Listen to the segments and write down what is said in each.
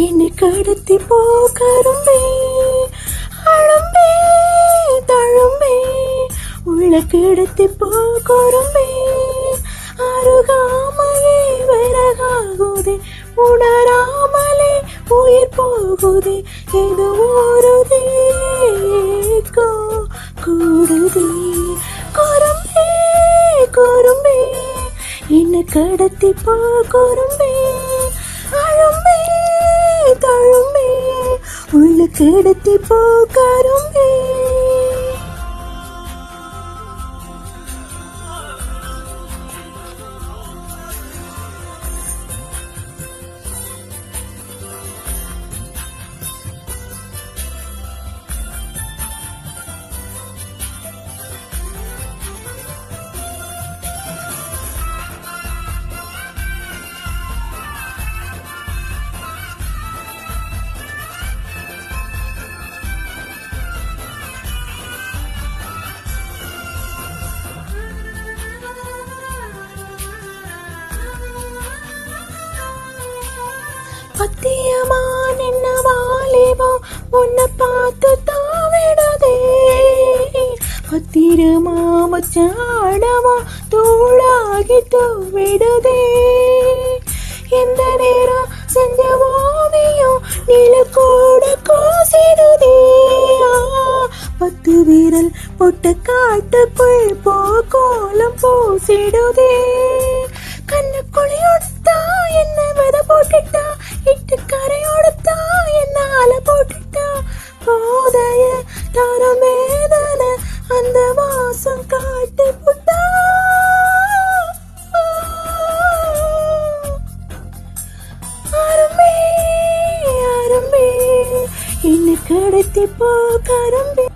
என்னை கடத்தி போ கரும்பே, அழும்பே தழும்பே, உள்ள கிடத்தி போ கரும்பே, அருகாமையே விறகாகுதே, உணராமலே உயிர் போகுதே, இது ஊருதே கூடுதே. கரும்பே கரும்பே, என்னை கடத்தி போ கரும்பே, அழும்பே தழும்பே, உள்ள கிடத்தி போ கரும்பே. பத்தியமா நின்ன வாலிபோ உன்னை பார்த்து தாவிடுதே, பத்திரமா மச்சாடவா தூளாகி தூவிடுதே, எந்த நேரம் செஞ்ச ஓவியம் நில கூட கோசிடுதே, பத்து விரல் பொட்டு காட்டுக்குள் போ கோலம் பூசிடுதே, கண்ணுக்குழி கொடுத்தா என்ன வித போட்டுட்டா, இட்டு கரையோடுத்தா என்ன அலை போட்டுட்டா, போதைய தரமேதன அந்த வாசம் காட்டி புட்டா, அரும்பே அரும்பே, என்னை கடத்தி போ கரும்பே.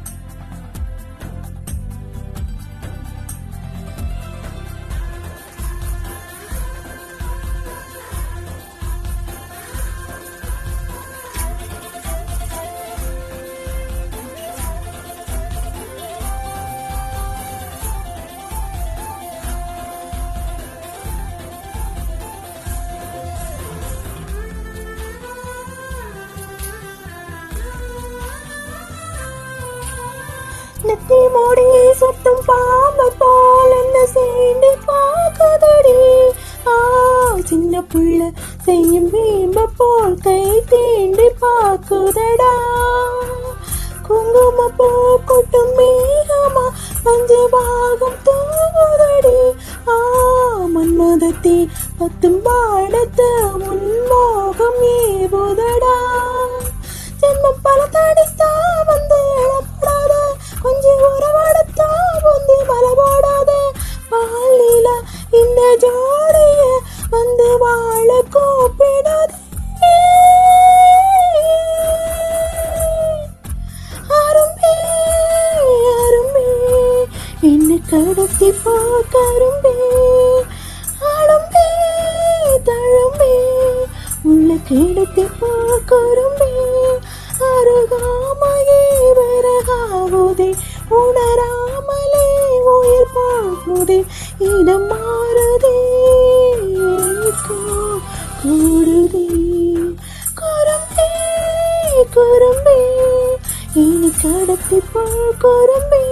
நெத்தி மூடி சுத்தும் பாம்பு போல் என்ன சேர்ந்து பார்க்குதடி, சின்ன புள்ள செய்யும் வீம்ப போல் கை தீண்டி பார்க்குதடா, குங்கும பூ கொட்டும் மேகமா பஞ்சு பாகம் தூங்குதடி, மன்மதத்தை பத்தும் பாடத்து முன்மோகம் ஏவுதடா, ஜென்மம் பல தடித்தா வந்து இழப்படாத, கொஞ்சம் உறவாடத்தா வந்து மலபாடாத, பாலில இந்த ஜோடிய வந்து வாழ கூப்பிடாத, அரும்பே அரும்பே, என்னை கடத்தி போ கரும்பே, அழும்பே தழும்பே, உள்ள கிடத்தி போ கரும்பே, அருகாமையே விறகாகுதே, உணராமலே உயிர் போகுதே, இடம் மாறுதே கூடுதே. கரும்பே கரும்பே, என்னை கடத்தி போ கரும்பே.